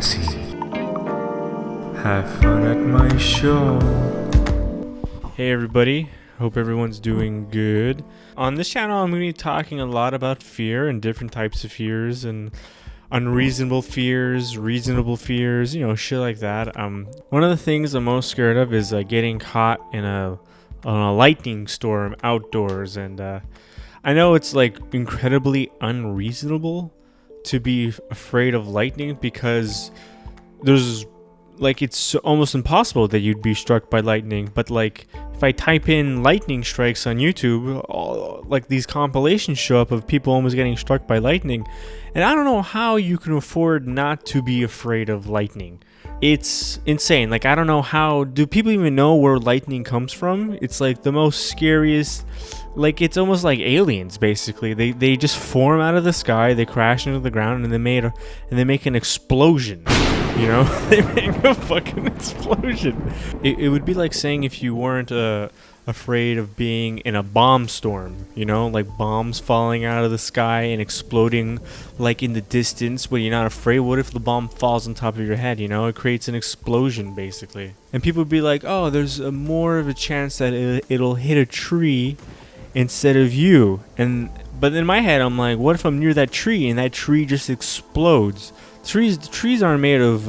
Omassi. Have fun at my show. Hey everybody, hope everyone's doing good. On this channel I'm going to be talking a lot about fear and different types of fears and unreasonable fears, reasonable fears, shit like that. One of the things I'm most scared of is getting caught in a lightning storm outdoors, and I know it's like incredibly unreasonable to be afraid of lightning because there's it's almost impossible that you'd be struck by lightning. But like if I type in lightning strikes on YouTube, these compilations show up of people almost getting struck by lightning, and I don't know how you can afford not to be afraid of lightning. It's insane. I don't know how do people even know where lightning comes from. It's like the most scariest. It's almost like aliens. Basically, they just form out of the sky, they crash into the ground, and they make an explosion. They make a fucking explosion. It would be like saying if you weren't afraid of being in a bomb storm, like bombs falling out of the sky and exploding in the distance, but you're not afraid. What if the bomb falls on top of your head? It creates an explosion basically. And people would be like, oh, there's more of a chance that it'll hit a tree instead of you. But in my head I'm like, what if I'm near that tree and that tree just explodes? Trees aren't made of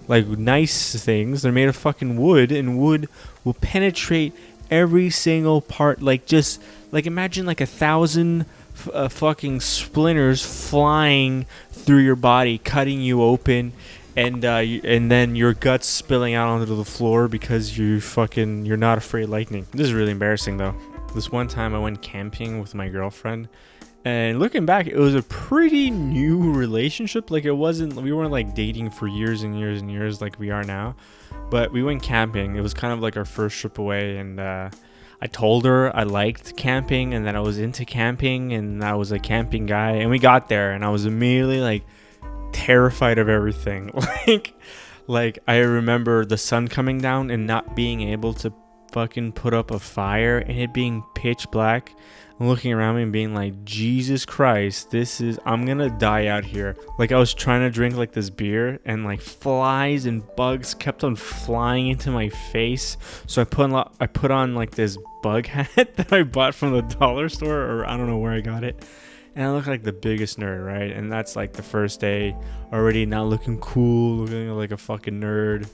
nice things. They're made of fucking wood, and wood will penetrate every single part. Imagine 1,000 fucking splinters flying through your body, cutting you open, and then your guts spilling out onto the floor because you're not afraid of lightning. This is really embarrassing though. This one time I went camping with my girlfriend, and looking back, it was a pretty new relationship. We weren't dating for years and years and years like we are now, but we went camping. It was kind of like our first trip away, and I told her I liked camping and that I was into camping and I was a camping guy. And we got there and I was immediately terrified of everything. I remember the sun coming down and not being able to fucking put up a fire and it being pitch black, and looking around me and being like, Jesus Christ, I'm gonna die out here. I was trying to drink this beer, and flies and bugs kept on flying into my face. So I put on this bug hat that I bought from the dollar store, or I don't know where I got it, and I look like the biggest nerd, right? And that's the first day, already not looking cool, looking like a fucking nerd.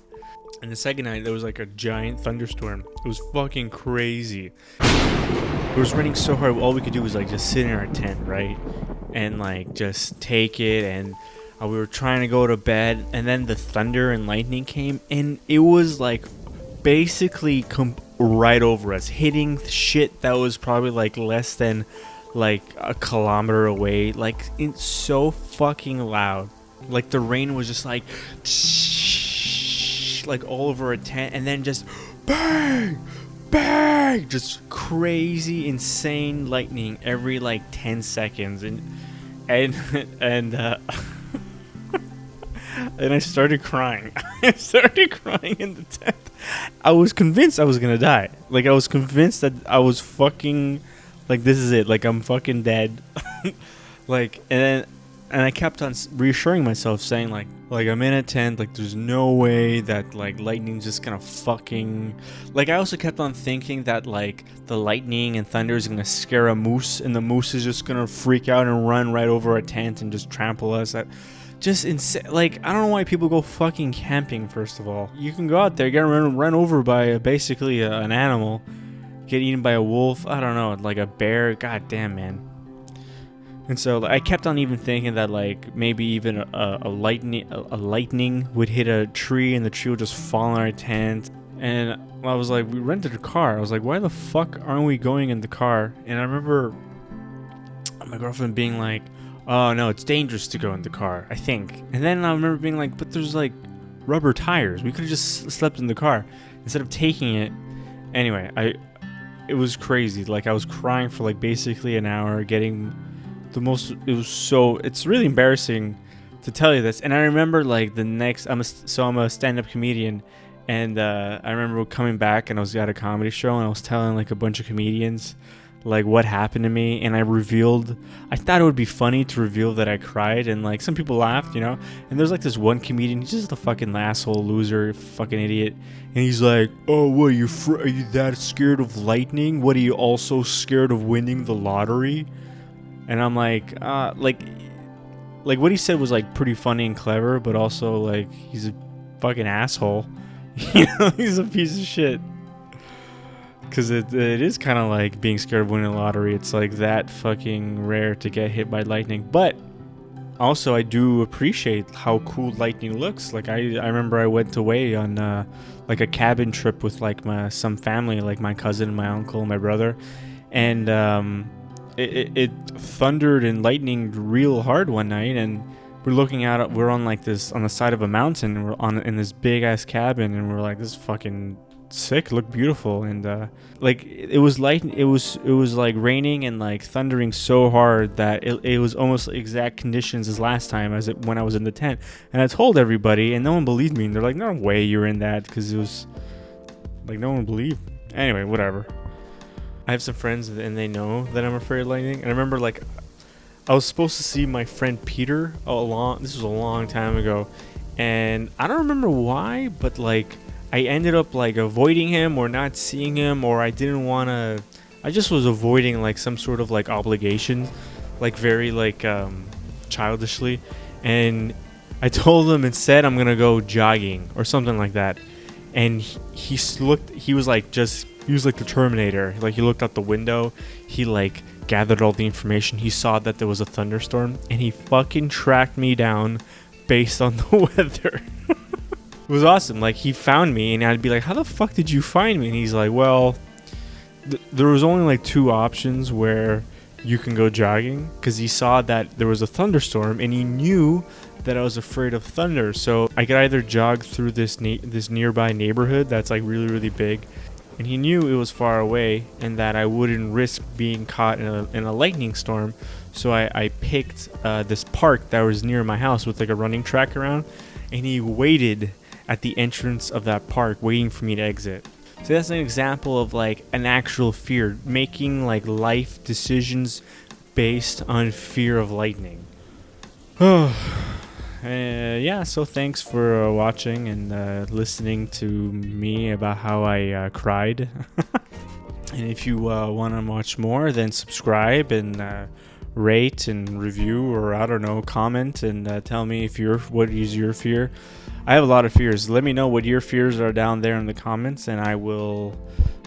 And the second night, there was a giant thunderstorm. It was fucking crazy. It was raining so hard, all we could do was just sit in our tent, right? And just take it, and we were trying to go to bed, and then the thunder and lightning came, and it was basically right over us, hitting shit that was probably less than a kilometer away. It's so fucking loud. The rain was just all over a tent, and then just bang, bang, just crazy, insane lightning every 10 seconds, and and I started crying. I started crying in the tent. I was convinced I was gonna die. I was convinced that I was fucking this is it. I'm fucking dead. And I kept on reassuring myself, saying I'm in a tent, there's no way that lightning's just gonna fucking I also kept on thinking that the lightning and thunder is gonna scare a moose, and the moose is just gonna freak out and run right over our tent and just trample us. Just insane. I don't know why people go fucking camping. First of all, you can go out there, get run over by basically an animal, get eaten by a wolf, I don't know, a bear. God damn, man. And so I kept on even thinking that maybe even a lightning would hit a tree and the tree would just fall on our tent. And I was we rented a car. I was why the fuck aren't we going in the car? And I remember my girlfriend being oh no, it's dangerous to go in the car, I think. And then I remember being but there's rubber tires. We could have just slept in the car instead of taking it. Anyway, it was crazy. I was crying for basically an hour, getting it's really embarrassing to tell you this. And I remember the next, I'm a stand-up comedian, and I remember coming back and I was at a comedy show and I was telling a bunch of comedians like what happened to me, and I thought it would be funny to reveal that I cried, and like some people laughed, you know. And there's like this one comedian, he's just a fucking asshole, loser, fucking idiot, and he's like, oh, what are you that scared of lightning? What, are you also scared of winning the lottery? And I'm like what he said was like pretty funny and clever, but also like he's a fucking asshole. You know, he's a piece of shit. Because it is kind of like being scared of winning the lottery. It's like that fucking rare to get hit by lightning. But also, I do appreciate how cool lightning looks. Like I remember I went away on like a cabin trip with like some family, like my cousin, my uncle, and my brother, and it thundered and lightninged real hard one night, and we're looking out. We're on like this on the side of a mountain. And we're in this big ass cabin, and we're like, this is fucking sick, looked beautiful. And like it was like raining and like thundering so hard that it was almost exact conditions as last time when I was in the tent. And I told everybody, and no one believed me, and they're like, no way you're in that, because it was like no one believed. Anyway, whatever. I have some friends and they know that I'm afraid of lightning. And I remember like I was supposed to see my friend Peter this was a long time ago, and I don't remember why, but like I ended up like avoiding him or not seeing him, or I just was avoiding like some sort of like obligation, like very like childishly. And I told him instead I'm gonna go jogging or something like that. And he was like the Terminator. Like he looked out the window, he like gathered all the information, he saw that there was a thunderstorm, and he fucking tracked me down based on the weather. It was awesome. Like he found me, and I'd be like, how the fuck did you find me? And he's like, well, there was only like two options where you can go jogging, because he saw that there was a thunderstorm and he knew that I was afraid of thunder. So I could either jog through this nearby neighborhood that's like really, really big, and he knew it was far away and that I wouldn't risk being caught in a lightning storm. So I picked this park that was near my house with like a running track around, and he waited at the entrance of that park waiting for me to exit. So that's an example of like an actual fear, making like life decisions based on fear of lightning. Yeah, so thanks for watching and listening to me about how I cried. And if you want to watch more, then subscribe and rate and review, or I don't know, comment and tell me what is your fear. I have a lot of fears. Let me know what your fears are down there in the comments, and I will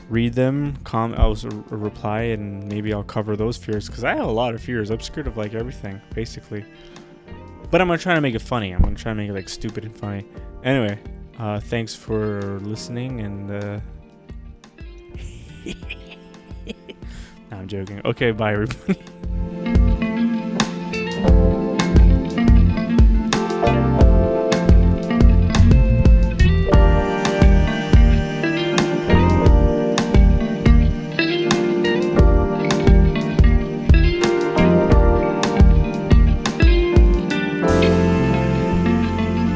read them. I'll reply, and maybe I'll cover those fears, because I have a lot of fears. I'm scared of like everything, basically. But I'm gonna try to make it funny. I'm gonna try to make it like stupid and funny. Anyway, thanks for listening, and no, I'm joking. Okay, bye everybody.